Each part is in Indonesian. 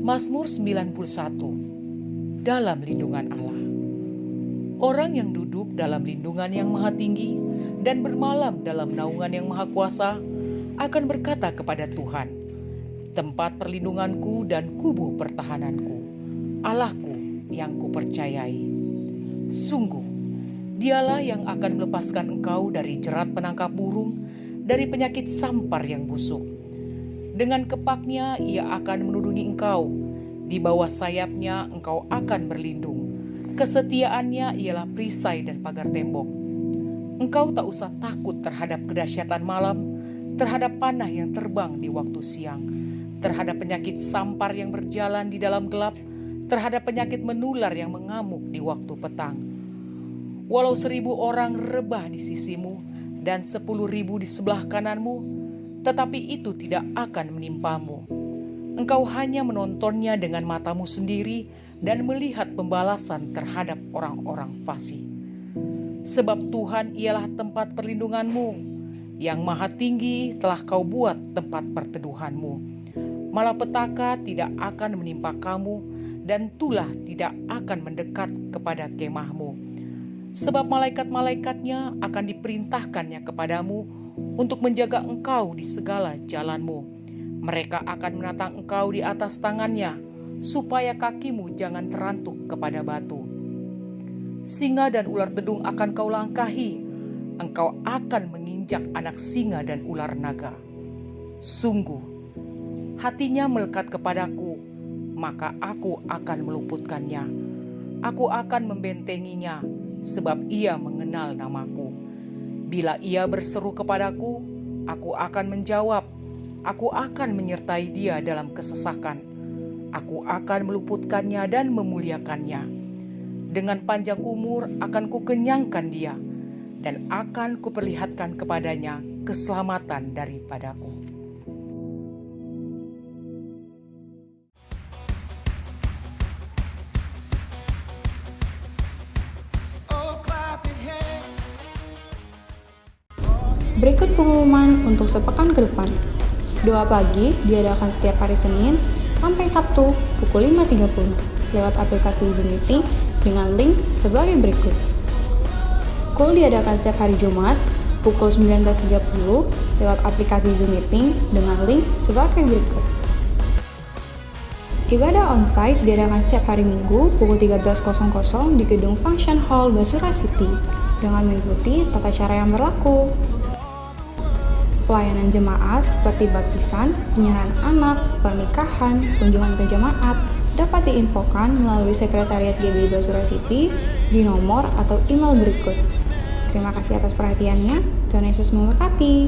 Mazmur 91. Dalam lindungan Allah. Orang yang duduk dalam lindungan yang maha tinggi dan bermalam dalam naungan yang maha kuasa akan berkata kepada Tuhan, tempat perlindunganku dan kubu pertahananku, Allahku yang kupercayai. Sungguh, dialah yang akan melepaskan engkau dari jerat penangkap burung, dari penyakit sampar yang busuk. Dengan kepaknya ia akan menuruni engkau, di bawah sayapnya engkau akan berlindung. Kesetiaannya ialah perisai dan pagar tembok. Engkau tak usah takut terhadap kedahsyatan malam, terhadap panah yang terbang di waktu siang, terhadap penyakit sampar yang berjalan di dalam gelap, terhadap penyakit menular yang mengamuk di waktu petang. Walau 1.000 orang rebah di sisimu dan 10.000 di sebelah kananmu, tetapi itu tidak akan menimpamu. Engkau hanya menontonnya dengan matamu sendiri dan melihat pembalasan terhadap orang-orang fasik. Sebab Tuhan ialah tempat perlindunganmu, yang maha tinggi telah kau buat tempat perteduhanmu. Malapetaka tidak akan menimpa kamu, dan tulah tidak akan mendekat kepada kemahmu. Sebab malaikat-malaikatnya akan diperintahkannya kepadamu untuk menjaga engkau di segala jalanmu. Mereka akan menatang engkau di atas tangannya, supaya kakimu jangan terantuk kepada batu. Singa dan ular dedung akan kau langkahi, engkau akan menginjak anak singa dan ular naga. Sungguh, hatinya melekat kepadaku, maka aku akan meluputkannya. Aku akan membentenginya, sebab ia mengenal namaku. Bila ia berseru kepadaku, aku akan menjawab. Aku akan menyertai dia dalam kesesakan. Aku akan meluputkannya dan memuliakannya. Dengan panjang umur akan kukenyangkan dia, dan akan kuperlihatkan kepadanya keselamatan daripadaku. Berikut pengumuman untuk sepekan ke depan. Doa pagi diadakan setiap hari Senin sampai Sabtu pukul 5.30 lewat aplikasi Zoom Meeting dengan link sebagai berikut. Call diadakan setiap hari Jumat pukul 19.30 lewat aplikasi Zoom Meeting dengan link sebagai berikut. Ibadah onsite diadakan setiap hari Minggu pukul 13.00 di gedung Function Hall Basura City dengan mengikuti tata cara yang berlaku. Pelayanan jemaat seperti baptisan, penyerahan anak, pernikahan, kunjungan ke jemaat dapat diinfokan melalui Sekretariat GBI Basura City di nomor atau email berikut. Terima kasih atas perhatiannya. Tuhan Yesus memberkati.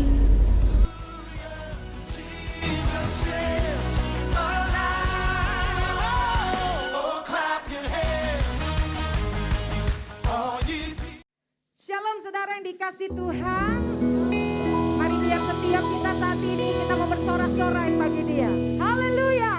Shalom saudara yang dikasih Tuhan. Mari biar setiap kita saat ini kita mau bersorak-sorai bagi Dia. Haleluya.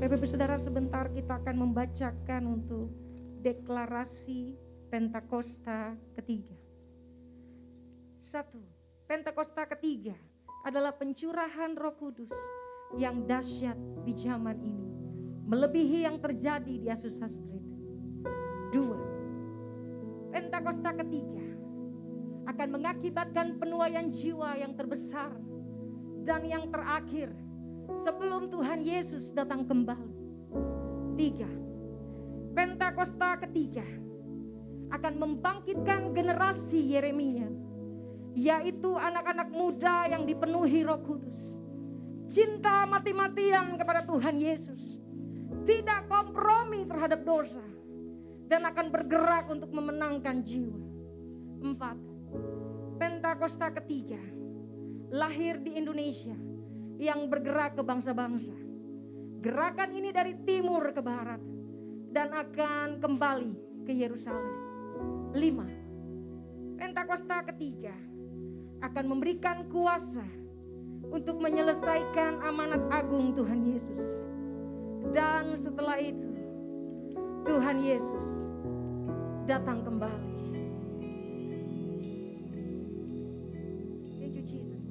Bapak Ibu Saudara, sebentar kita akan membacakan untuk deklarasi Pentakosta ketiga. 1. Pentakosta ketiga adalah pencurahan Roh Kudus yang dahsyat di zaman ini, melebihi yang terjadi di Azusa Street. 2. Pentakosta ketiga akan mengakibatkan penuaian jiwa yang terbesar dan yang terakhir sebelum Tuhan Yesus datang kembali. 3. Pentakosta ketiga akan membangkitkan generasi Yeremia, yaitu anak-anak muda yang dipenuhi Roh Kudus, cinta mati-matian kepada Tuhan Yesus, tidak kompromi terhadap dosa, dan akan bergerak untuk memenangkan jiwa. 4. Pentakosta ketiga lahir di Indonesia yang bergerak ke bangsa-bangsa. Gerakan ini dari timur ke barat dan akan kembali ke Yerusalem. 5. Pentakosta ketiga akan memberikan kuasa untuk menyelesaikan amanat agung Tuhan Yesus. Dan setelah itu Tuhan Yesus datang kembali. Thank you Jesus.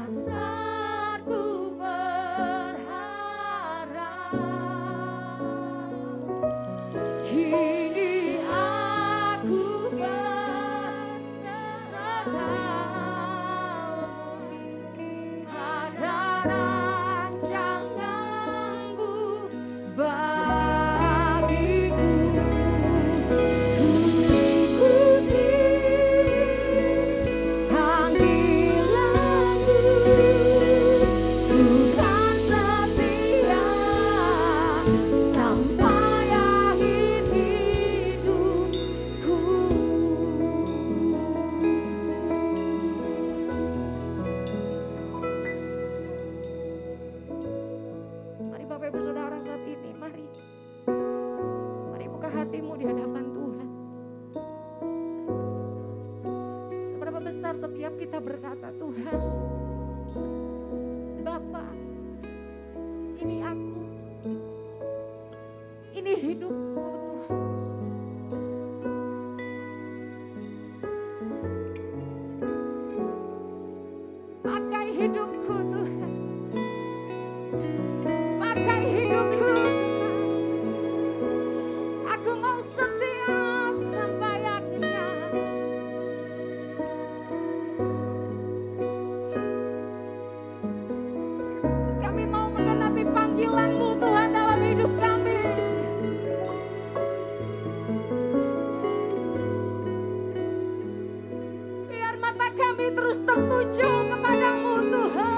Saat ku berharap, kini aku berserah. Ada rancangan-Mu bagiku, ku ikuti panggilan-Mu, ku kan setia sampai akhir hidupku. Mari Bapak Ibu Saudara saat ini, mari buka hatimu di hadapan Tuhan. Seberapa besar setiap kita berkata, Tuhan, Bapa, ini aku, ini hidupku Tuhan. Pakai hidupku Tuhan, pakai hidupku Tuhan. Aku mau setia sampai akhirnya. Kami mau menggenapi panggilan-Mu Tuhan dalam hidup kami. Biar mata kami terus tertuju kepada-Mu Tuhan.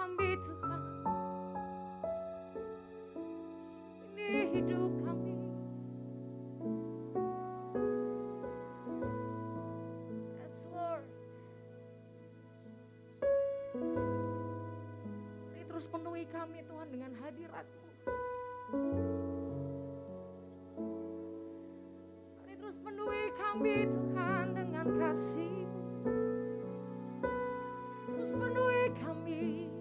kami Tuhan, ini hidup kami. Yes Lord. Mari terus penuhi kami Tuhan dengan hadirat-Mu. Mari terus penuhi kami Tuhan dengan kasih-Mu. Terus penuhi kami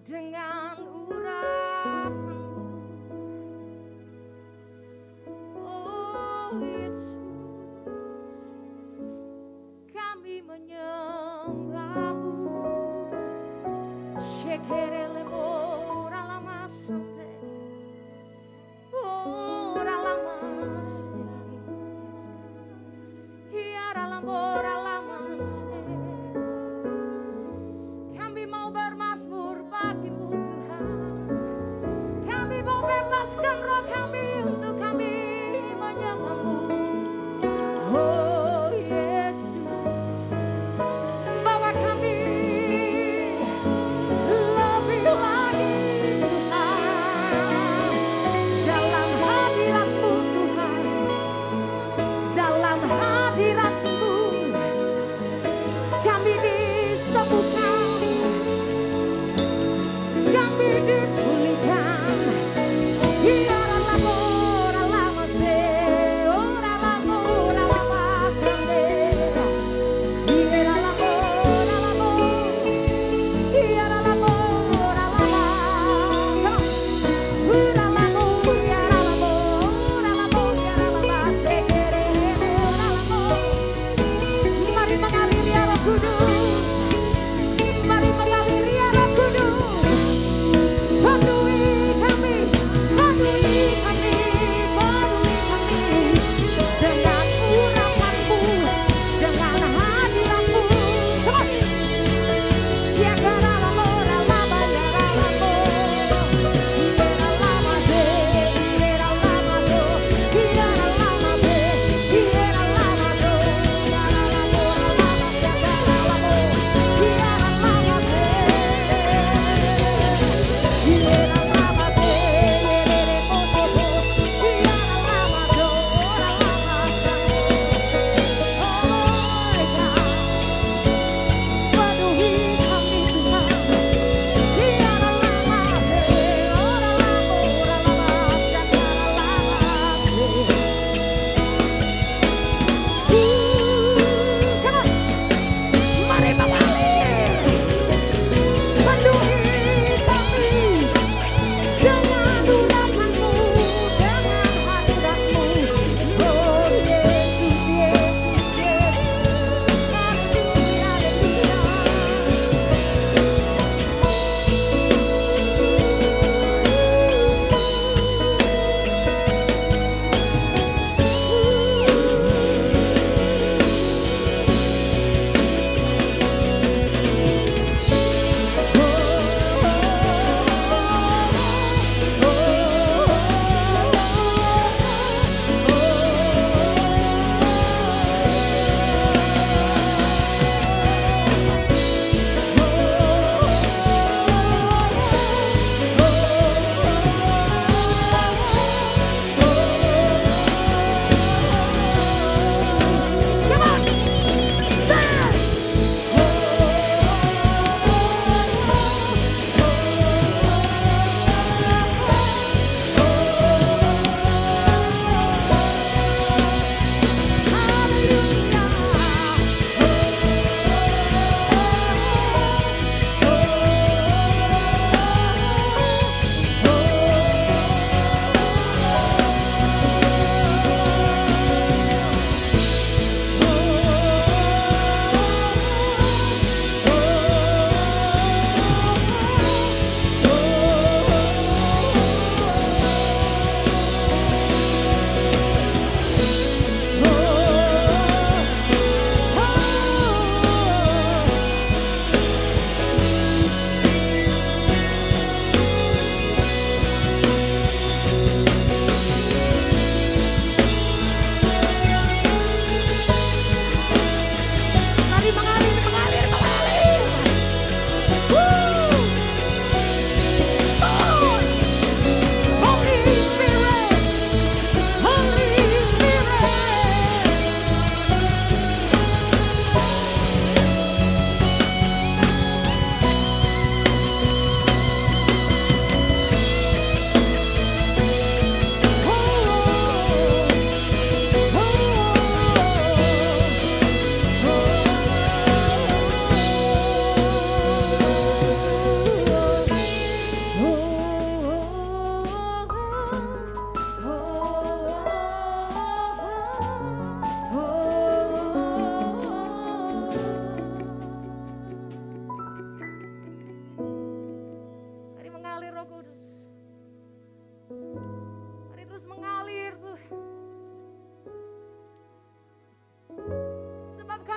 dengan urapan-Mu. Oh Yesus, kami menyembah-Mu. Shekerelebo ralamasante, oh ralamase, hiaralambo ralamase.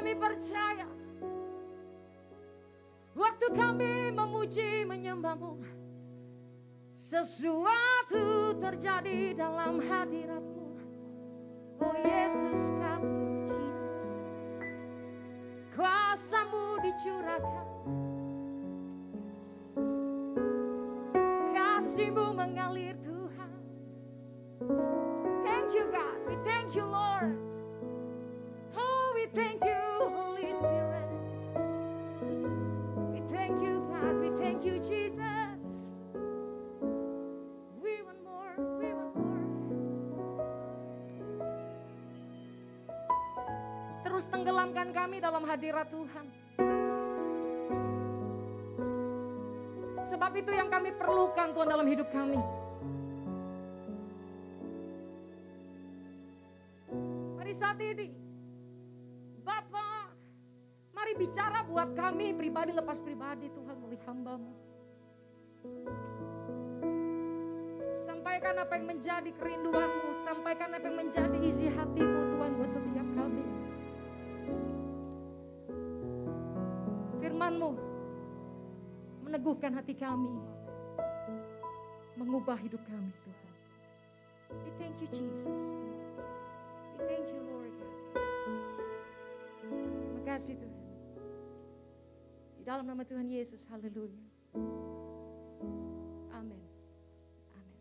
kami percaya, waktu kami memuji menyembah-Mu, sesuatu terjadi dalam hadirat-Mu. Oh Yesus kami, Jesus, kuasa-Mu dicurahkan, kasih-Mu mengalir Tuhan. Thank you God, we thank you Lord. Oh we thank you Holy Spirit. We thank you God, we thank you Jesus. We want more, we want more. Terus tenggelamkan kami dalam hadirat Tuhan. Sebab itu yang kami perlukan Tuhan dalam hidup kami. Mari saat ini, Bapa, mari bicara buat kami pribadi lepas pribadi Tuhan melalui hamba-Mu. Sampaikan apa yang menjadi kerinduan-Mu, sampaikan apa yang menjadi isi hati-Mu Tuhan buat setiap kami. Firman-Mu meneguhkan hati kami, mengubah hidup kami Tuhan. We thank you Jesus. We thank you Lord God. Terima kasih Tuhan. Di dalam nama Tuhan Yesus, haleluya. Amin. Amin.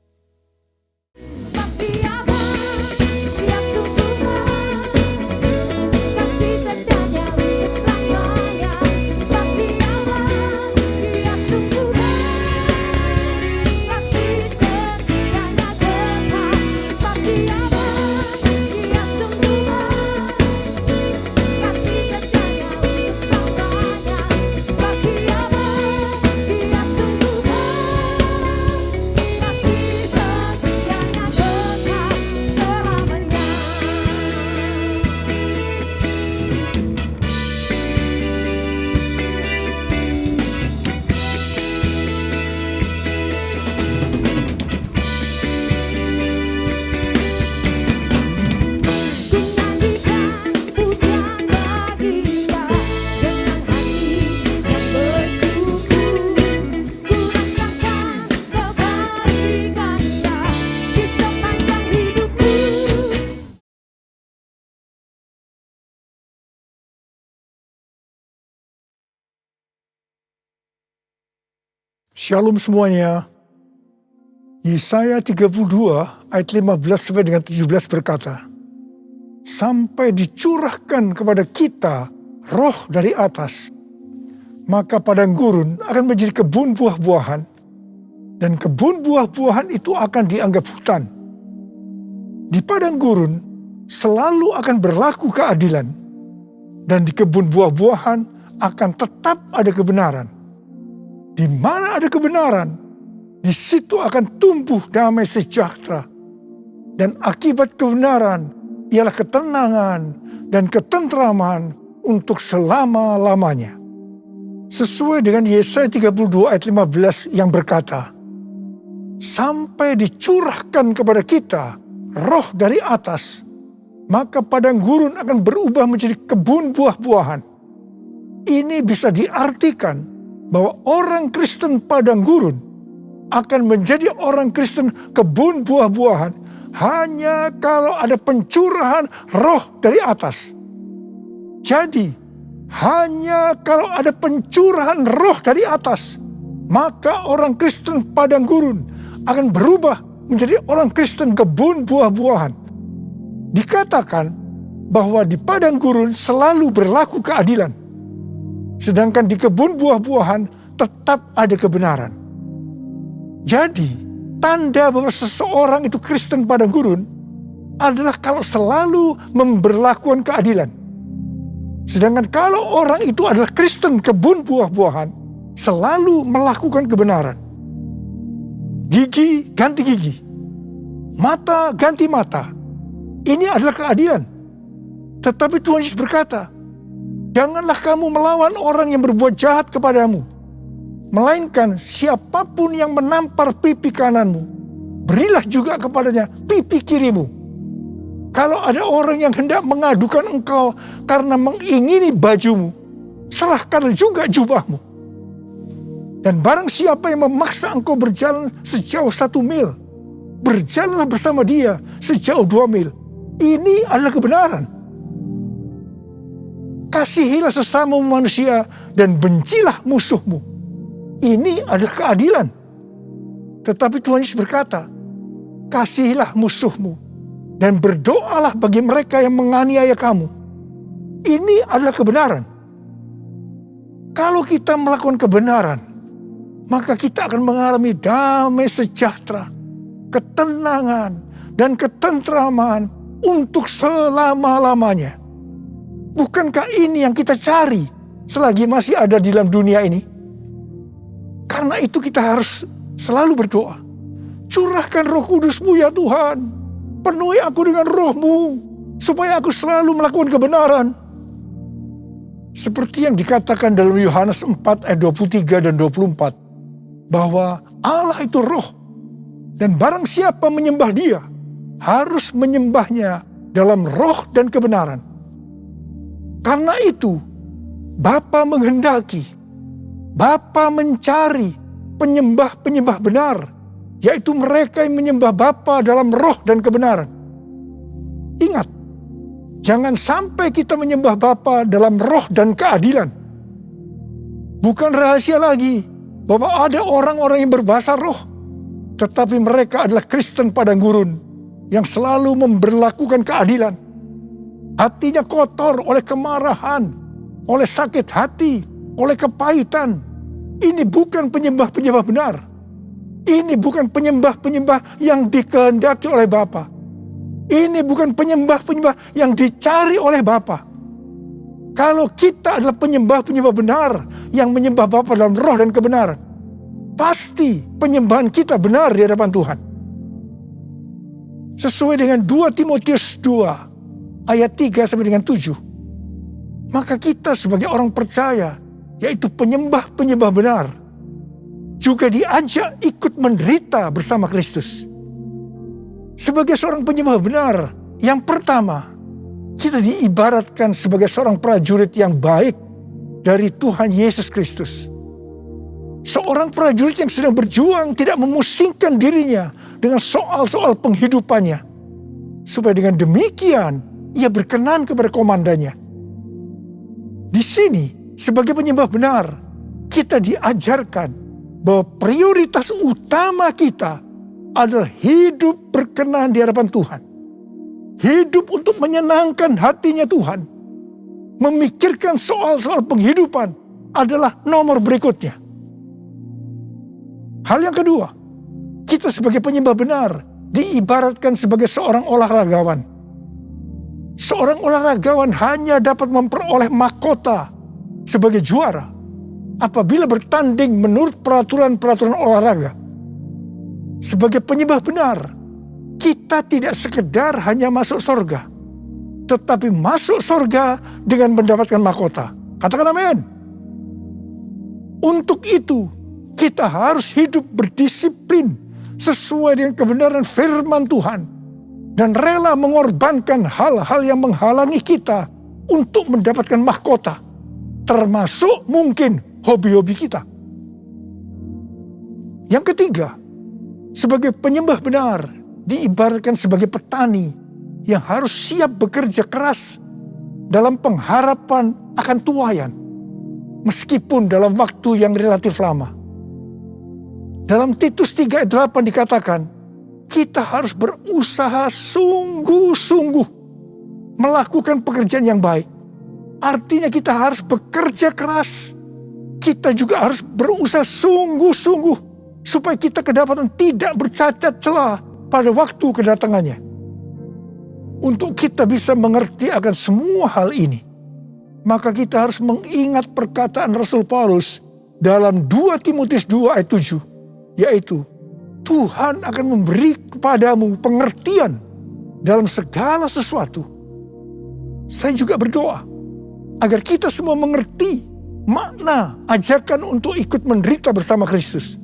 Shalom semuanya. Yesaya 32 ayat 15 sampai dengan 17 berkata, sampai dicurahkan kepada kita roh dari atas, maka padang gurun akan menjadi kebun buah-buahan, dan kebun buah-buahan itu akan dianggap hutan. Di padang gurun selalu akan berlaku keadilan, dan di kebun buah-buahan akan tetap ada kebenaran. Di mana ada kebenaran, di situ akan tumbuh damai sejahtera. Dan akibat kebenaran ialah ketenangan dan ketentraman untuk selama-lamanya. Sesuai dengan Yesaya 32 ayat 15 yang berkata, sampai dicurahkan kepada kita roh dari atas, maka padang gurun akan berubah menjadi kebun buah-buahan. Ini bisa diartikan bahwa orang Kristen padang gurun akan menjadi orang Kristen kebun buah-buahan hanya kalau ada pencurahan roh dari atas. Jadi, hanya kalau ada pencurahan roh dari atas, maka orang Kristen padang gurun akan berubah menjadi orang Kristen kebun buah-buahan. Dikatakan bahwa di padang gurun selalu berlaku keadilan. Sedangkan di kebun buah-buahan tetap ada kebenaran. Jadi, tanda bahwa seseorang itu Kristen padang gurun adalah kalau selalu memberlakukan keadilan. Sedangkan kalau orang itu adalah Kristen kebun buah-buahan, selalu melakukan kebenaran. Gigi ganti gigi, mata ganti mata. Ini adalah keadilan. Tetapi Tuhan Yesus berkata, janganlah kamu melawan orang yang berbuat jahat kepadamu, melainkan siapapun yang menampar pipi kananmu, berilah juga kepadanya pipi kirimu. Kalau ada orang yang hendak mengadukan engkau karena mengingini bajumu, serahkanlah juga jubahmu. Dan barang siapa yang memaksa engkau berjalan sejauh 1 mil, berjalanlah bersama dia sejauh 2 mil. Ini adalah kebenaran. Kasihilah sesama manusia dan bencilah musuhmu. Ini adalah keadilan. Tetapi Tuhan Yesus berkata, kasihilah musuhmu dan berdoalah bagi mereka yang menganiaya kamu. Ini adalah kebenaran. Kalau kita melakukan kebenaran, maka kita akan mengalami damai sejahtera, ketenangan, dan ketentraman untuk selama-lamanya. Bukankah ini yang kita cari selagi masih ada di dalam dunia ini? Karena itu kita harus selalu berdoa. Curahkan Roh Kudus-Mu ya Tuhan. Penuhi aku dengan Roh-Mu, supaya aku selalu melakukan kebenaran. Seperti yang dikatakan dalam Yohanes 4 ayat 23 dan 24. Bahwa Allah itu roh. Dan barang siapa menyembah dia, harus menyembahnya dalam roh dan kebenaran. Karena itu, Bapa menghendaki, Bapa mencari penyembah-penyembah benar, yaitu mereka yang menyembah Bapa dalam roh dan kebenaran. Ingat, jangan sampai kita menyembah Bapa dalam roh dan keadilan. Bukan rahasia lagi bahwa ada orang-orang yang berbahasa roh, tetapi mereka adalah Kristen padang gurun yang selalu memberlakukan keadilan. Hatinya kotor oleh kemarahan, oleh sakit hati, oleh kepahitan. Ini bukan penyembah-penyembah benar. Ini bukan penyembah-penyembah yang dikehendaki oleh Bapa. Ini bukan penyembah-penyembah yang dicari oleh Bapa. Kalau kita adalah penyembah-penyembah benar yang menyembah Bapa dalam roh dan kebenaran, pasti penyembahan kita benar di hadapan Tuhan. Sesuai dengan 2 Timotius 2 ayat 3 sampai dengan 7. Maka kita sebagai orang percaya, yaitu penyembah-penyembah benar, juga diajak ikut menderita bersama Kristus. Sebagai seorang penyembah benar, yang pertama, kita diibaratkan sebagai seorang prajurit yang baik dari Tuhan Yesus Kristus. Seorang prajurit yang sedang berjuang tidak memusingkan dirinya dengan soal-soal penghidupannya. Supaya dengan demikian, ia berkenan kepada komandannya. Di sini, sebagai penyembah benar, kita diajarkan bahwa prioritas utama kita adalah hidup berkenan di hadapan Tuhan. Hidup untuk menyenangkan hatinya Tuhan. Memikirkan soal-soal penghidupan adalah nomor berikutnya. Hal yang kedua, kita sebagai penyembah benar diibaratkan sebagai seorang olahragawan. Seorang olahragawan hanya dapat memperoleh mahkota sebagai juara apabila bertanding menurut peraturan-peraturan olahraga. Sebagai penyembah benar, kita tidak sekedar hanya masuk surga, tetapi masuk surga dengan mendapatkan mahkota. Katakan amin. Untuk itu, kita harus hidup berdisiplin sesuai dengan kebenaran firman Tuhan dan rela mengorbankan hal-hal yang menghalangi kita untuk mendapatkan mahkota, termasuk mungkin hobi-hobi kita. Yang ketiga, sebagai penyembah benar diibaratkan sebagai petani yang harus siap bekerja keras dalam pengharapan akan tuaian, meskipun dalam waktu yang relatif lama. Dalam Titus 3 ayat 8 dikatakan, kita harus berusaha sungguh-sungguh melakukan pekerjaan yang baik. Artinya kita harus bekerja keras. Kita juga harus berusaha sungguh-sungguh supaya kita kedapatan tidak bercacat celah pada waktu kedatangannya. Untuk kita bisa mengerti akan semua hal ini, maka kita harus mengingat perkataan Rasul Paulus dalam 2 Timotius 2 ayat 7, yaitu Tuhan akan memberi kepadamu pengertian dalam segala sesuatu. Saya juga berdoa agar kita semua mengerti makna ajakan untuk ikut menderita bersama Kristus.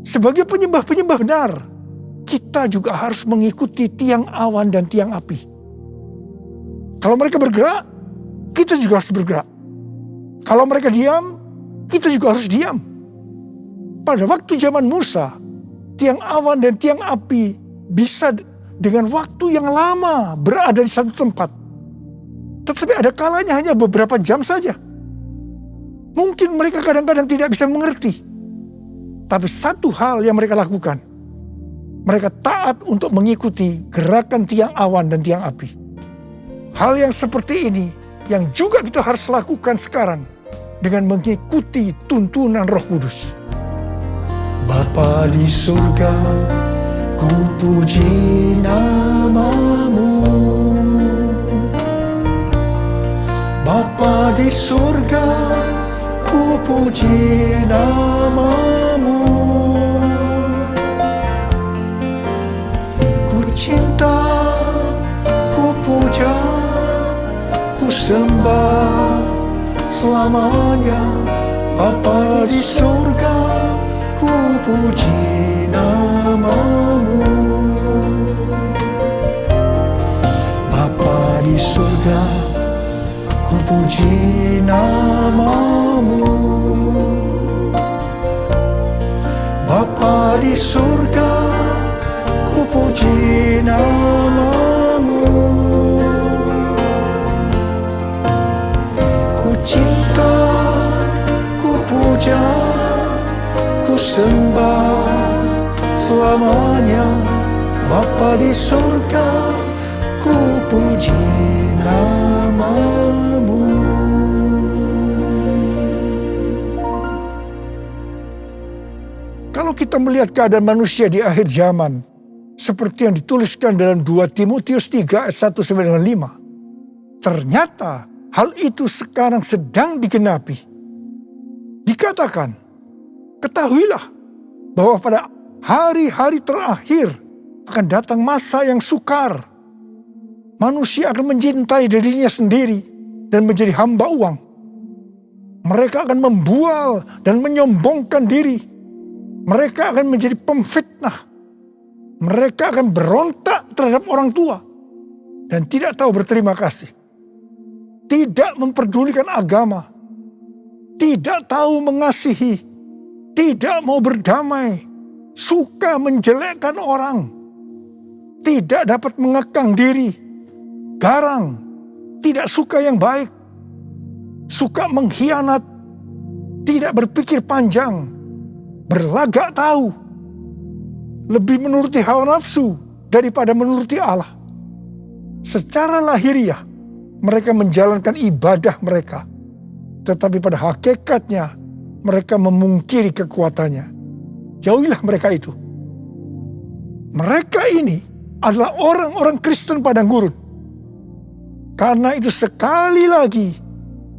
Sebagai penyembah-penyembah benar, kita juga harus mengikuti tiang awan dan tiang api. Kalau mereka bergerak, kita juga harus bergerak. Kalau mereka diam, kita juga harus diam. Pada waktu zaman Musa, tiang awan dan tiang api bisa dengan waktu yang lama berada di satu tempat. Tetapi ada kalanya hanya beberapa jam saja. Mungkin mereka kadang-kadang tidak bisa mengerti. Tapi satu hal yang mereka lakukan, mereka taat untuk mengikuti gerakan tiang awan dan tiang api. Hal yang seperti ini yang juga kita harus lakukan sekarang dengan mengikuti tuntunan Roh Kudus. Bapa di surga, ku puji nama-Mu. Bapa di surga, ku puji nama-Mu. Ku cinta, ku puja, ku sembah selamanya. Bapa di surga, ku puji nama-Mu. Bapa di surga, ku puji nama-Mu. Bapa di surga, ku puji nama-Mu. Ku cinta, ku puja, ku sembah selamanya. Bapa di surga, ku puji nama-Mu. Kalau kita melihat keadaan manusia di akhir zaman, seperti yang dituliskan dalam 2 Timotius 3 ayat 1 sampai dengan 5, ternyata hal itu sekarang sedang digenapi. Dikatakan, ketahuilah bahwa pada hari-hari terakhir akan datang masa yang sukar. Manusia akan mencintai dirinya sendiri dan menjadi hamba uang. Mereka akan membual dan menyombongkan diri. Mereka akan menjadi pemfitnah. Mereka akan berontak terhadap orang tua dan tidak tahu berterima kasih. Tidak memperdulikan agama. Tidak tahu mengasihi. Tidak mau berdamai. Suka menjelekkan orang. Tidak dapat mengekang diri. Garang. Tidak suka yang baik. Suka mengkhianat. Tidak berpikir panjang. Berlagak tahu. Lebih menuruti hawa nafsu daripada menuruti Allah. Secara lahiriah, mereka menjalankan ibadah mereka. Tetapi pada hakikatnya, mereka memungkiri kekuatannya. Jauhilah mereka itu. Mereka ini adalah orang-orang Kristen padang gurun. Karena itu sekali lagi,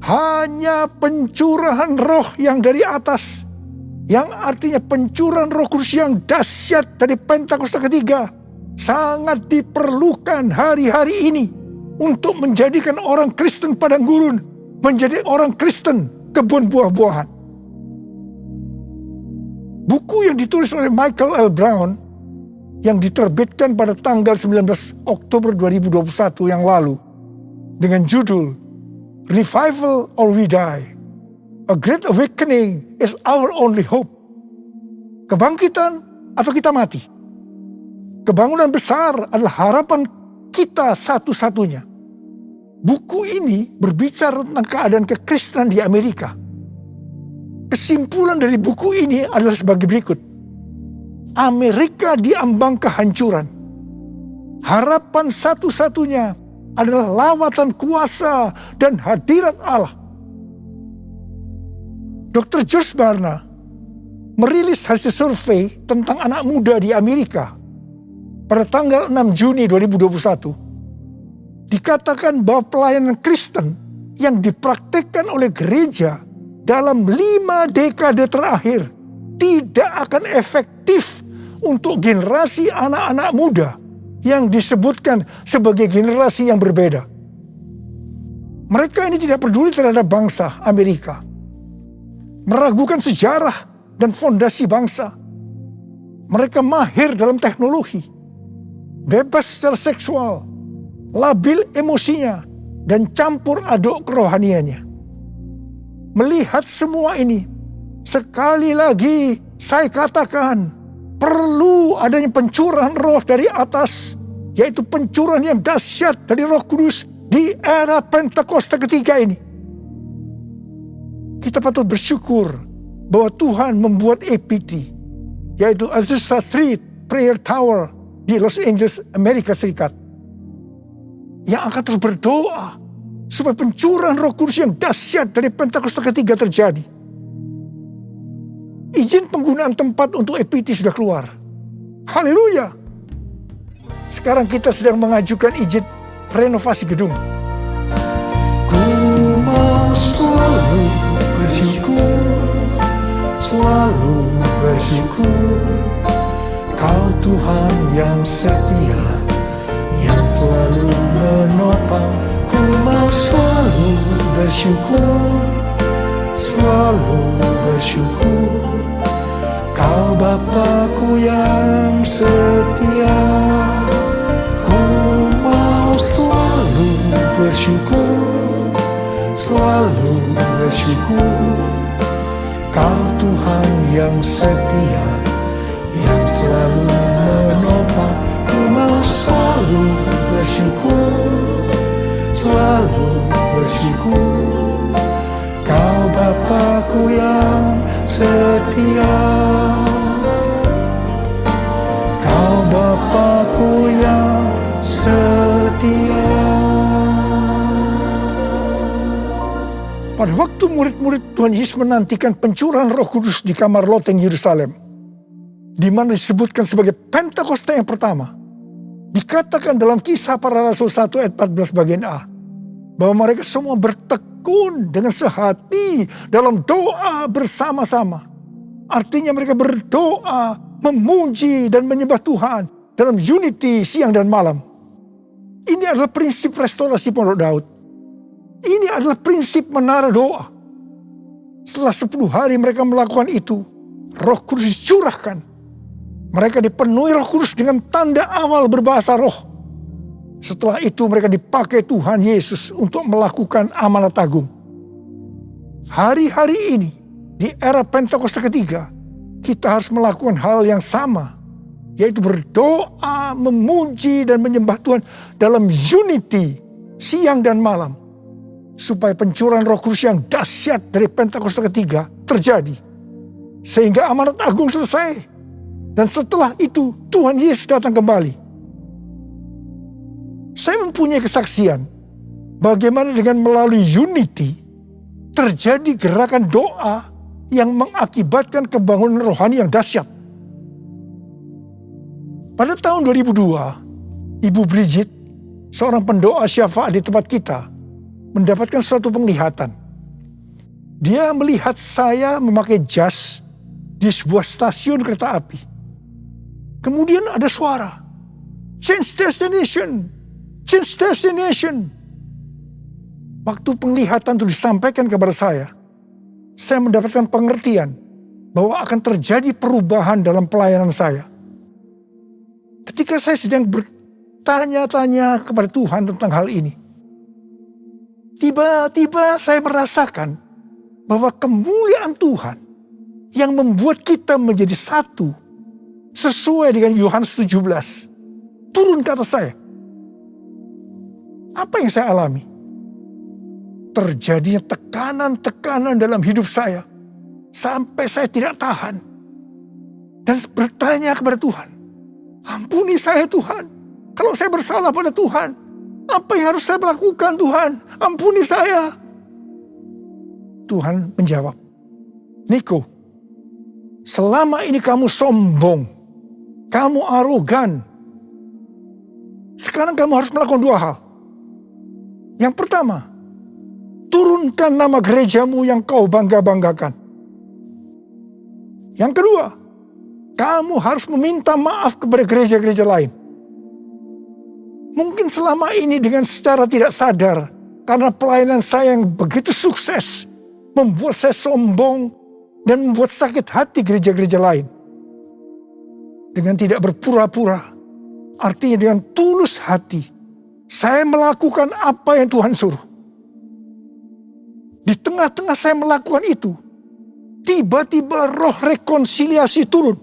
hanya pencurahan roh yang dari atas, yang artinya pencurahan Roh Kudus yang dahsyat dari Pentakosta ketiga, sangat diperlukan hari-hari ini untuk menjadikan orang Kristen padang gurun menjadi orang Kristen kebun buah-buahan. Buku yang ditulis oleh Michael L. Brown yang diterbitkan pada tanggal 19 Oktober 2021 yang lalu dengan judul Revival or We Die. A Great Awakening is our only hope. Kebangkitan atau kita mati. Kebangunan besar adalah harapan kita satu-satunya. Buku ini berbicara tentang keadaan kekristenan di Amerika. Kesimpulan dari buku ini adalah sebagai berikut. Amerika diambang kehancuran. Harapan satu-satunya adalah lawatan kuasa dan hadirat Allah. Dr. George Barna merilis hasil survei tentang anak muda di Amerika pada tanggal 6 Juni 2021. Dikatakan bahwa pelayanan Kristen yang dipraktikkan oleh gereja dalam 5 dekade terakhir tidak akan efektif untuk generasi anak-anak muda yang disebutkan sebagai generasi yang berbeda. Mereka ini tidak peduli terhadap bangsa Amerika. Meragukan sejarah dan fondasi bangsa. Mereka mahir dalam teknologi, bebas secara seksual, labil emosinya, dan campur aduk kerohaniannya. Melihat semua ini, sekali lagi saya katakan, perlu adanya pencurahan roh dari atas, yaitu pencurahan yang dahsyat dari Roh Kudus di era Pentakosta ketiga ini. Kita patut bersyukur bahwa Tuhan membuat APT, yaitu Azusa Street Prayer Tower di Los Angeles, Amerika Serikat, yang akan terus berdoa supaya pencurahan Roh Kudus yang dahsyat dari Pentakosta ketiga terjadi. Izin penggunaan tempat untuk APT sudah keluar. Haleluya. Sekarang kita sedang mengajukan izin renovasi gedung. Ku mau selalu bersyukur, selalu bersyukur. Kau Tuhan yang setia, yang selalu menopang. Ku mau selalu bersyukur, selalu bersyukur. Kau Bapa-Ku yang setia. Ku mau selalu bersyukur, selalu bersyukur. Kau Tuhan yang setia, yang selalu menopang. Ku mau selalu bersyukur, selalu bersyukur. Kau Bapa-Ku yang setia. Kau Bapa-Ku yang setia. Pada waktu murid-murid Tuhan Yesus menantikan pencurahan Roh Kudus di kamar loteng Yerusalem, di mana disebutkan sebagai Pentakosta yang pertama, dikatakan dalam Kisah Para Rasul 1 ayat 14 bagian A, bahwa mereka semua bertekun dengan sehati dalam doa bersama-sama. Artinya mereka berdoa, memuji dan menyembah Tuhan dalam unity siang dan malam. Ini adalah prinsip restorasi Pondok Daud. Ini adalah prinsip menara doa. Setelah 10 hari mereka melakukan itu, Roh Kudus dicurahkan. Mereka dipenuhi Roh Kudus dengan tanda awal berbahasa roh. Setelah itu mereka dipakai Tuhan Yesus untuk melakukan amanat agung. Hari-hari ini, di era Pentakosta ketiga, kita harus melakukan hal yang sama, yaitu berdoa, memuji dan menyembah Tuhan dalam unity siang dan malam, supaya pencurahan Roh Kudus yang dahsyat dari Pentakosta ketiga terjadi, sehingga amanat agung selesai, dan setelah itu Tuhan Yesus datang kembali. Saya mempunyai kesaksian bagaimana dengan melalui unity terjadi gerakan doa yang mengakibatkan kebangunan rohani yang dahsyat. Pada tahun 2002, Ibu Bridget, seorang pendoa syafaat di tempat kita, mendapatkan suatu penglihatan. Dia melihat saya memakai jas di sebuah stasiun kereta api. Kemudian ada suara, "Change destination! Change destination!" Waktu penglihatan itu disampaikan kepada saya mendapatkan pengertian bahwa akan terjadi perubahan dalam pelayanan saya. Ketika saya sedang bertanya-tanya kepada Tuhan tentang hal ini, tiba-tiba saya merasakan bahwa kemuliaan Tuhan yang membuat kita menjadi satu sesuai dengan Yohanes 17 turun ke atas saya. Apa yang saya alami? Terjadinya tekanan-tekanan dalam hidup saya sampai saya tidak tahan dan bertanya kepada Tuhan, "Ampuni saya Tuhan, kalau saya bersalah pada Tuhan, apa yang harus saya lakukan Tuhan? Ampuni saya." Tuhan menjawab, "Niko, selama ini kamu sombong, kamu arogan. Sekarang kamu harus melakukan 2 hal. Yang pertama, turunkan nama gerejamu yang kau bangga-banggakan. Yang kedua, kamu harus meminta maaf kepada gereja-gereja lain. Mungkin selama ini dengan secara tidak sadar, karena pelayanan saya yang begitu sukses, membuat saya sombong dan membuat sakit hati gereja-gereja lain. dengan tidak berpura-pura. Artinya dengan tulus hati. Saya melakukan apa yang Tuhan suruh. Di tengah-tengah saya melakukan itu, tiba-tiba roh rekonsiliasi turun.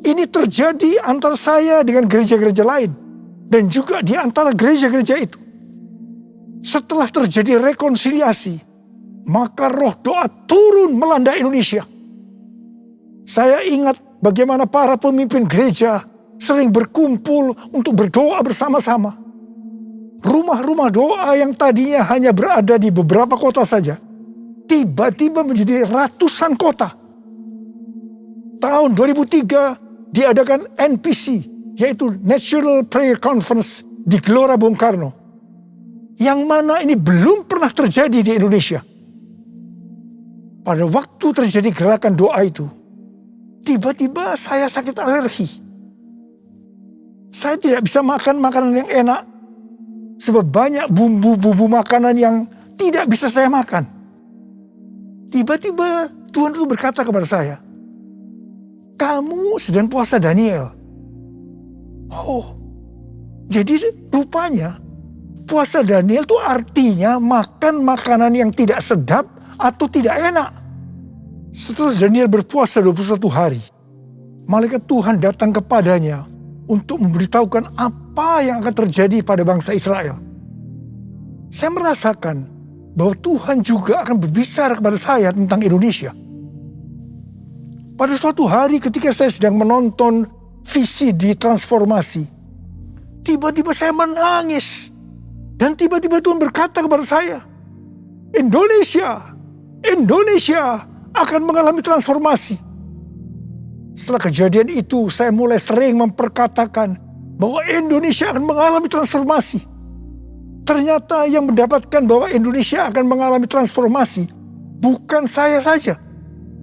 Ini terjadi antara saya dengan gereja-gereja lain. Dan juga di antara gereja-gereja itu. Setelah terjadi rekonsiliasi, maka roh doa turun melanda Indonesia. Saya ingat bagaimana para pemimpin gereja sering berkumpul untuk berdoa bersama-sama. Rumah-rumah doa yang tadinya hanya berada di beberapa kota saja, tiba-tiba menjadi ratusan kota. Tahun 2003 diadakan NPC, yaitu National Prayer Conference di Gelora Bung Karno. Yang mana ini belum pernah terjadi di Indonesia. Pada waktu terjadi gerakan doa itu, tiba-tiba saya sakit alergi. Saya tidak bisa makan makanan yang enak, sebab banyak bumbu-bumbu makanan yang tidak bisa saya makan. Tiba-tiba Tuhan itu berkata kepada saya, "Kamu sedang puasa Daniel." Oh, jadi rupanya puasa Daniel itu artinya makan makanan yang tidak sedap atau tidak enak. Setelah Daniel berpuasa 21 hari, malaikat Tuhan datang kepadanya untuk memberitahukan apa yang akan terjadi pada bangsa Israel. Saya merasakan bahwa Tuhan juga akan berbicara kepada saya tentang Indonesia. Pada suatu hari ketika saya sedang menonton visi di transformasi, tiba-tiba saya menangis. Dan tiba-tiba Tuhan berkata kepada saya, Indonesia akan mengalami transformasi. Setelah kejadian itu, saya mulai sering memperkatakan bahwa Indonesia akan mengalami transformasi. Ternyata yang mendapatkan bahwa Indonesia akan mengalami transformasi bukan saya saja,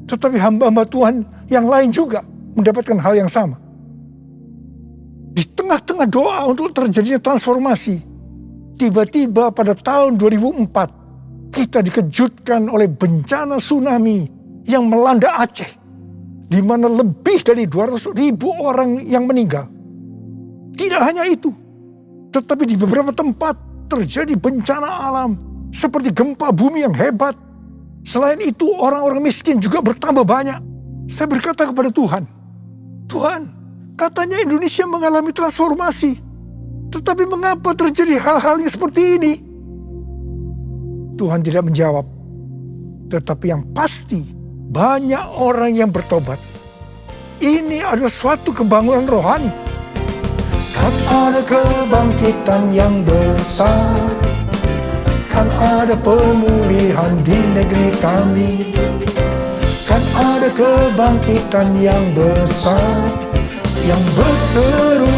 tetapi hamba-hamba Tuhan yang lain juga mendapatkan hal yang sama. Di tengah-tengah doa untuk terjadinya transformasi, tiba-tiba pada tahun 2004, kita dikejutkan oleh bencana tsunami yang melanda Aceh, di mana lebih dari 200.000 orang yang meninggal. Tidak hanya itu, tetapi di beberapa tempat terjadi bencana alam, seperti gempa bumi yang hebat. Selain itu, orang-orang miskin juga bertambah banyak. Saya berkata kepada Tuhan, katanya Indonesia mengalami transformasi. Tetapi mengapa terjadi hal-hal yang seperti ini? Tuhan tidak menjawab. Tetapi yang pasti, banyak orang yang bertobat. Ini adalah suatu kebangunan rohani. Kan ada kebangkitan yang besar. Kan ada pemulihan di negeri kami. Kan ada kebangkitan yang besar, yang berseru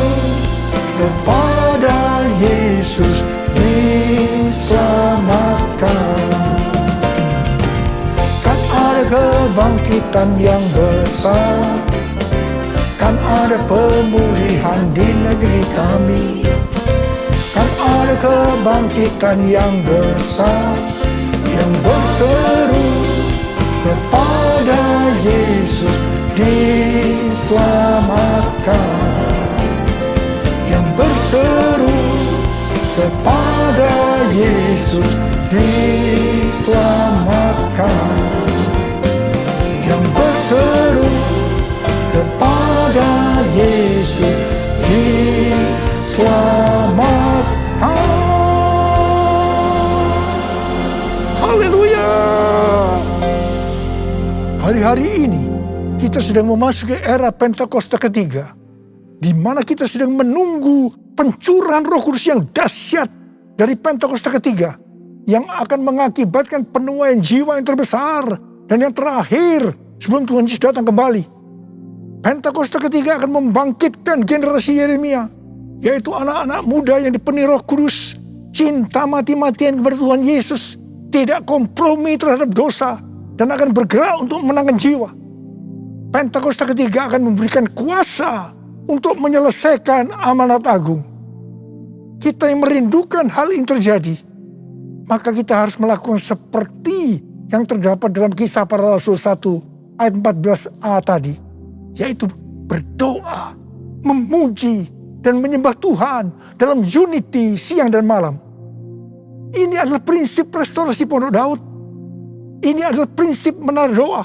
kepada Yesus diselamatkan. Kan ada kebangkitan yang besar, kan ada pemulihan di negeri kami. Kan ada kebangkitan yang besar, yang berseru kepada Yesus diselamatkan. Yang berseru kepada Yesus diselamatkan. Yang berseru kepada Yesus diselamatkan. Haleluya. Hari-hari ini kita sedang memasuki era Pentakosta ketiga, di mana kita sedang menunggu pencurahan Roh Kudus yang dahsyat dari Pentakosta ketiga, yang akan mengakibatkan penuaian jiwa yang terbesar dan yang terakhir sebelum Tuhan Yesus datang kembali. Pentakosta ketiga akan membangkitkan generasi Yeremia, yaitu anak-anak muda yang dipenuhi Roh Kudus, cinta mati-matian kepada Tuhan Yesus, tidak kompromi terhadap dosa, dan akan bergerak untuk menangkan jiwa. Pentakosta ketiga akan memberikan kuasa untuk menyelesaikan amanat agung. Kita yang merindukan hal ini terjadi, maka kita harus melakukan seperti yang terdapat dalam Kisah Para Rasul 1 ayat 14a tadi, yaitu berdoa, memuji, dan menyembah Tuhan dalam unity siang dan malam. Ini adalah prinsip restorasi Pondok Daud. Ini adalah prinsip menara doa.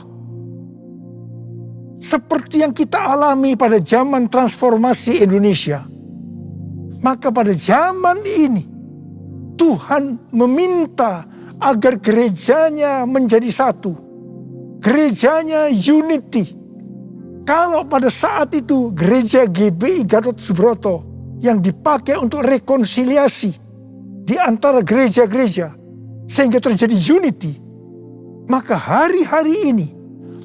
Seperti yang kita alami pada zaman transformasi Indonesia. Maka pada zaman ini, Tuhan meminta agar gerejanya menjadi satu. Gerejanya unity. Kalau pada saat itu gereja GBI Gatot Subroto yang dipakai untuk rekonsiliasi di antara gereja-gereja sehingga terjadi unity, maka hari-hari ini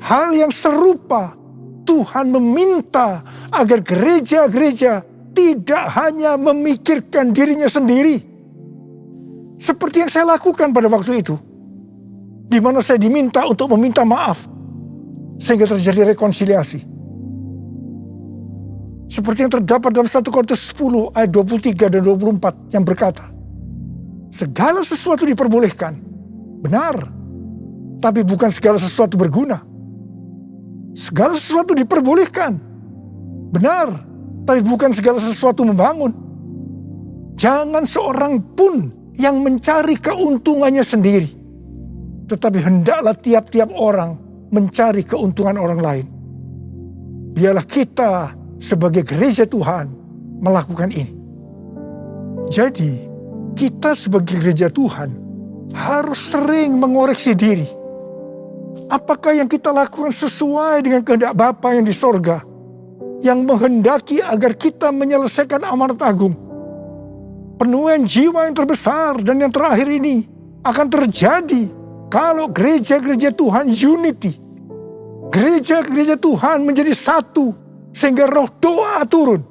hal yang serupa Tuhan meminta agar gereja-gereja tidak hanya memikirkan dirinya sendiri seperti yang saya lakukan pada waktu itu, di mana saya diminta untuk meminta maaf sehingga terjadi rekonsiliasi. Seperti yang terdapat dalam 1 Korintus 10 ayat 23 dan 24 yang berkata, segala sesuatu diperbolehkan, benar, tapi bukan segala sesuatu berguna. Segala sesuatu diperbolehkan, benar, tapi bukan segala sesuatu membangun. Jangan seorang pun yang mencari keuntungannya sendiri, tetapi hendaklah tiap-tiap orang mencari keuntungan orang lain. Biarlah kita sebagai gereja Tuhan melakukan ini. Jadi, kita sebagai gereja Tuhan harus sering mengoreksi diri. Apakah yang kita lakukan sesuai dengan kehendak Bapa yang di sorga, yang menghendaki agar kita menyelesaikan amanat agung? Penuaian jiwa yang terbesar dan yang terakhir ini akan terjadi kalau gereja-gereja Tuhan unity. Gereja-gereja Tuhan menjadi satu sehingga roh doa turun.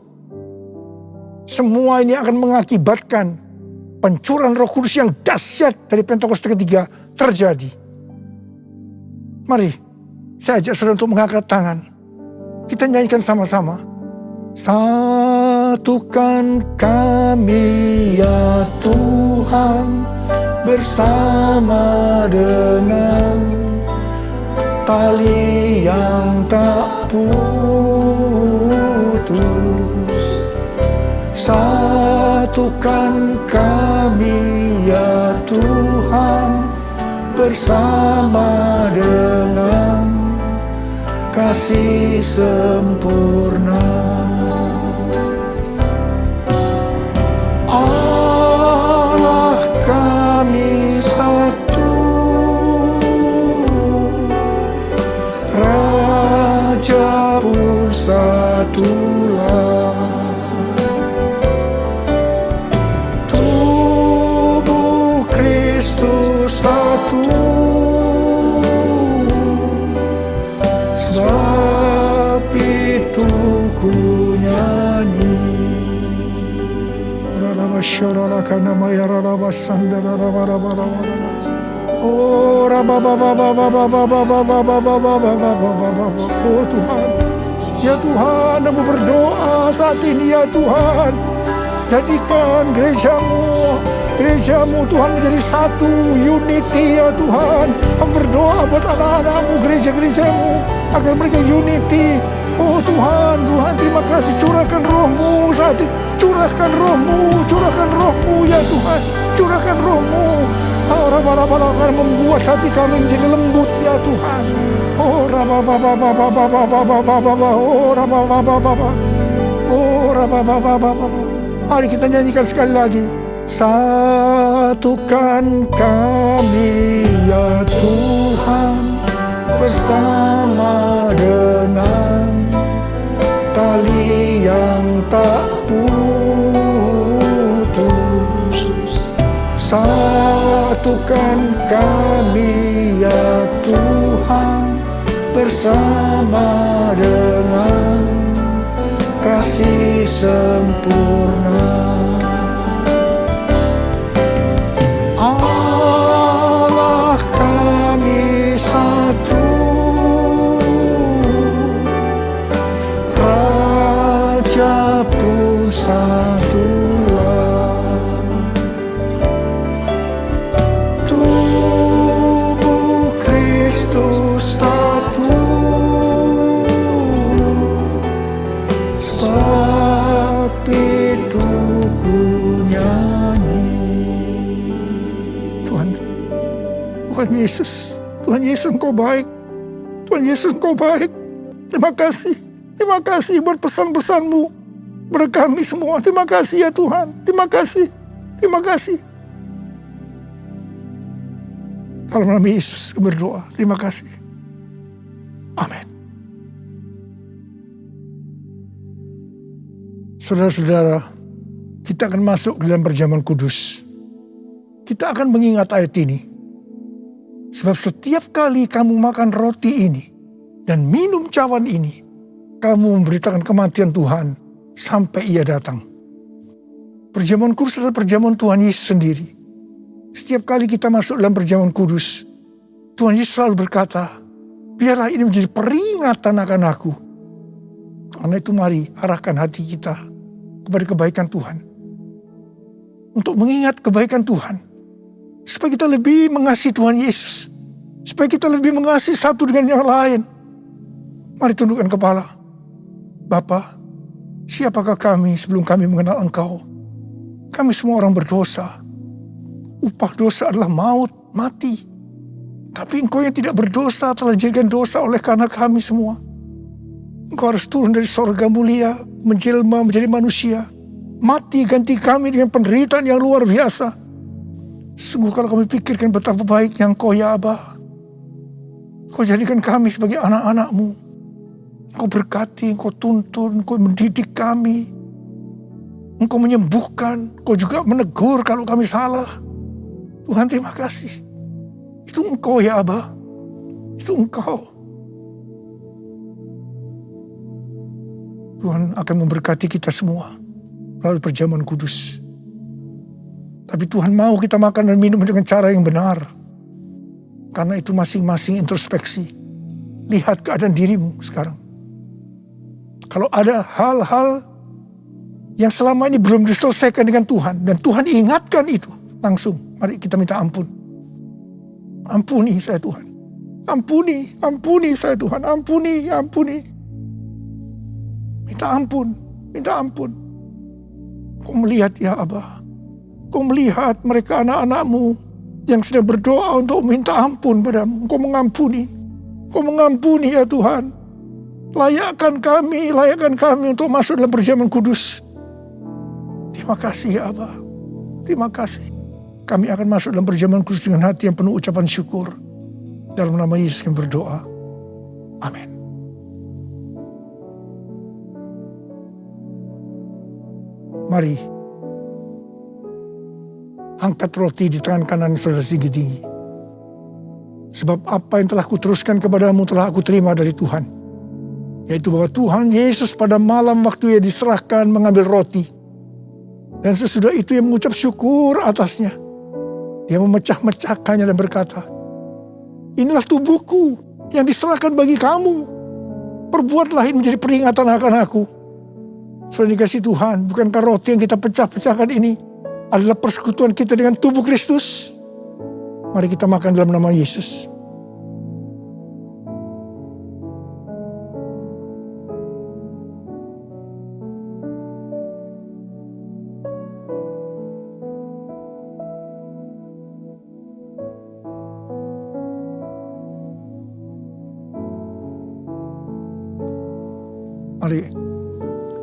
Semua ini akan mengakibatkan pencurahan Roh Kudus yang dahsyat dari Pentakosta ketiga terjadi. Mari saya ajak saudara untuk mengangkat tangan. Kita nyanyikan sama-sama. Satukan kami ya Tuhan bersama dengan tali yang tak putus. Satukan kami ya Tuhan bersama dengan kasih sempurna. Allah kami satu, Raja pun satulah. Tubuh Kristus satu, sebab itu ku nyanyi. Oh Tuhan, ya Tuhan, aku berdoa saat ini ya Tuhan, jadikan gerejamu Tuhan menjadi satu, unity ya Tuhan. Aku berdoa buat anak-anakmu, gereja-gerejamu agar mereka unity. Oh Tuhan, terima kasih, curahkan rohmu saat ini. Curahkan rohmu ya Tuhan. Curahkan rohmu. Akan membuat hati kami menjadi lembut ya Tuhan. Mari kita nyanyikan sekali lagi. Satukan kami ya Tuhan bersama dengan tali yang tak putus. Satukan kami ya Tuhan bersama dengan kasih sempurna. Allah kami satu, Raja pun satulah. Tubuh Kristus satu, Yesus. Tuhan Yesus, Engkau baik. Tuhan Yesus, Engkau baik. Terima kasih. Terima kasih buat pesan-pesan-Mu kepada kami semua. Terima kasih ya Tuhan. Terima kasih. Terima kasih. Dalam nama Yesus berdoa. Terima kasih. Amin. Saudara-saudara, kita akan masuk dalam perjamuan kudus. Kita akan mengingat ayat ini. Sebab setiap kali kamu makan roti ini dan minum cawan ini, kamu memberitakan kematian Tuhan sampai Ia datang. Perjamuan kudus adalah perjamuan Tuhan Yesus sendiri. Setiap kali kita masuk dalam perjamuan kudus, Tuhan Yesus selalu berkata, biarlah ini menjadi peringatan akan aku. Karena itu mari arahkan hati kita kepada kebaikan Tuhan. Untuk mengingat kebaikan Tuhan. Supaya kita lebih mengasihi Tuhan Yesus. Supaya kita lebih mengasihi satu dengan yang lain. Mari tundukkan kepala. Bapa, siapakah kami sebelum kami mengenal Engkau? Kami semua orang berdosa. Upah dosa adalah maut, mati. Tapi Engkau yang tidak berdosa telah dijadikan dosa oleh karena kami semua. Engkau harus turun dari sorga mulia, menjelma menjadi manusia. Mati ganti kami dengan penderitaan yang luar biasa. Sungguh kalau kami pikirkan betapa baiknya Engkau ya Aba. Engkau jadikan kami sebagai anak-anak-Mu. Engkau berkati, Engkau tuntun, Engkau mendidik kami. Engkau menyembuhkan, Engkau juga menegur kalau kami salah. Tuhan terima kasih. Itu Engkau ya Aba. Itu Engkau. Tuhan akan memberkati kita semua melalui perjamuan kudus. Tapi Tuhan mau kita makan dan minum dengan cara yang benar. Karena itu masing-masing introspeksi. Lihat keadaan dirimu sekarang. Kalau ada hal-hal yang selama ini belum diselesaikan dengan Tuhan. Dan Tuhan ingatkan itu langsung. Mari kita minta ampun. Ampuni saya Tuhan. Ampuni saya Tuhan. Ampuni. Minta ampun. Kau melihat ya Abah. Kau melihat mereka anak-anak-Mu yang sedang berdoa untuk minta ampun padamu. Kau mengampuni ya Tuhan. Layakkan kami untuk masuk dalam perjamuan kudus. Terima kasih ya Abah. Terima kasih. Kami akan masuk dalam perjamuan kudus dengan hati yang penuh ucapan syukur. Dalam nama Yesus kami berdoa. Amin. Mari. Angkat roti di tangan kanan saudara tinggi-tinggi. Sebab apa yang telah kuteruskan kepadamu telah aku terima dari Tuhan. Yaitu bahwa Tuhan Yesus pada malam waktu Ia diserahkan mengambil roti. Dan sesudah itu Ia mengucap syukur atasnya. Dia memecah-mecahkannya dan berkata, inilah tubuhku yang diserahkan bagi kamu. Perbuatlah ini menjadi peringatan akan aku. Saudara dikasih Tuhan, bukankah roti yang kita pecah-pecahkan ini adalah persekutuan kita dengan tubuh Kristus? Mari kita makan dalam nama Yesus. Mari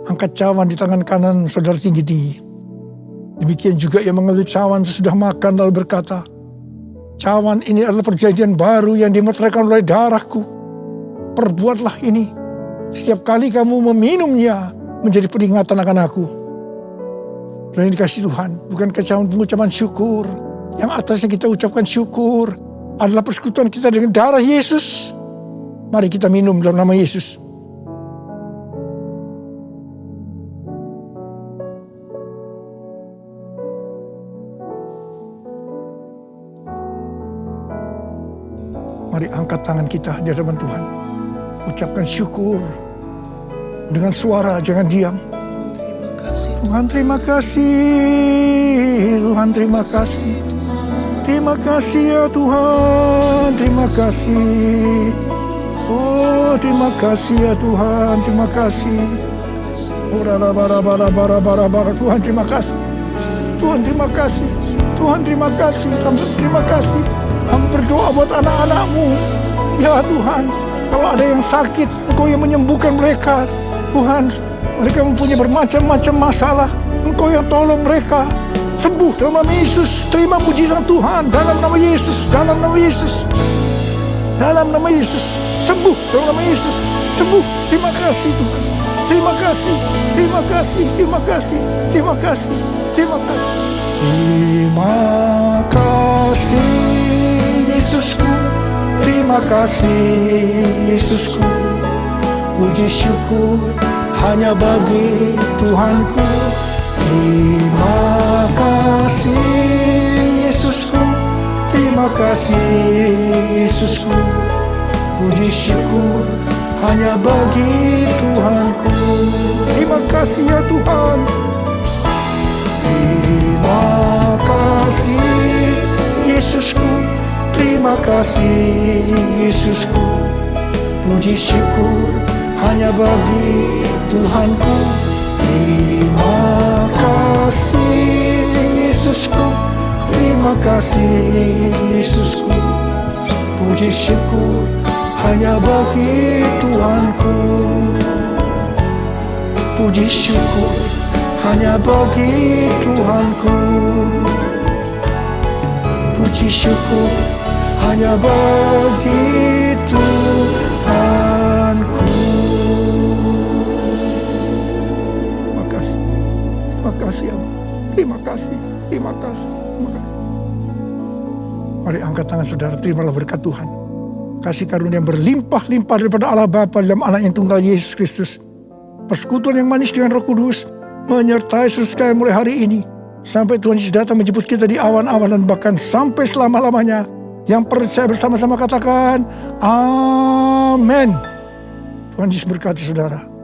angkat cawan di tangan kanan saudara tinggi-tinggi. Demikian juga Ia mengambil cawan sesudah makan lalu berkata, cawan ini adalah perjanjian baru yang dimeteraikan oleh darahku. Perbuatlah ini setiap kali kamu meminumnya menjadi peringatan akan aku. Dan dikasih Tuhan, bukan cawan pengucapan syukur. Yang atasnya kita ucapkan syukur adalah persekutuan kita dengan darah Yesus. Mari kita minum dalam nama Yesus. Mari angkat tangan kita di hadapan Tuhan. Ucapkan syukur. Dengan suara, jangan diam. Tuhan terima kasih. Tuhan terima kasih. Terima kasih ya Tuhan. Terima kasih. Oh terima kasih ya Tuhan. Terima kasih. Tuhan terima kasih. Tuhan terima kasih. Tuhan terima kasih. Terima kasih. Hamba berdoa buat anak-anak-Mu. Ya Tuhan, kalau ada yang sakit, Engkau yang menyembuhkan mereka. Tuhan, mereka mempunyai bermacam-macam masalah. Engkau yang tolong mereka. Sembuh dalam nama Yesus. Terima mujizat Tuhan dalam nama Yesus. Dalam nama Yesus. Dalam nama Yesus. Sembuh dalam nama Yesus. Sembuh. Terima kasih Tuhan. Terima kasih. Terima kasih. Terima kasih. Terima kasih. Terima kasih. Terima kasih Yesusku. Terima kasih Yesusku. Puji syukur hanya bagi Tuhanku. Terima kasih Yesusku. Terima kasih Yesusku. Puji syukur hanya bagi Tuhanku. Terima kasih ya Tuhan. Terima kasih Yesusku. Terima kasih Yesusku. Puji syukur hanya bagi Tuhanku. Terima kasih Yesusku. Terima kasih Yesusku. Puji syukur hanya bagi Tuhanku. Puji syukur hanya bagi Tuhanku. Puji syukur hanya bagi Tuhanku. Terima kasih. Terima kasih Allah. Terima kasih. Terima kasih. Terima kasih. Mari angkat tangan saudara, terimalah berkat Tuhan. Kasih karunia yang berlimpah-limpah daripada Allah Bapa dalam anak yang tunggal Yesus Kristus. Persekutuan yang manis dengan Roh Kudus menyertai saudara sekalian mulai hari ini. Sampai Tuhan Yesus datang menjemput kita di awan-awan dan bahkan sampai selama-lamanya. Yang percaya bersama-sama katakan, Amin. Tuhan Yesus berkati saudara.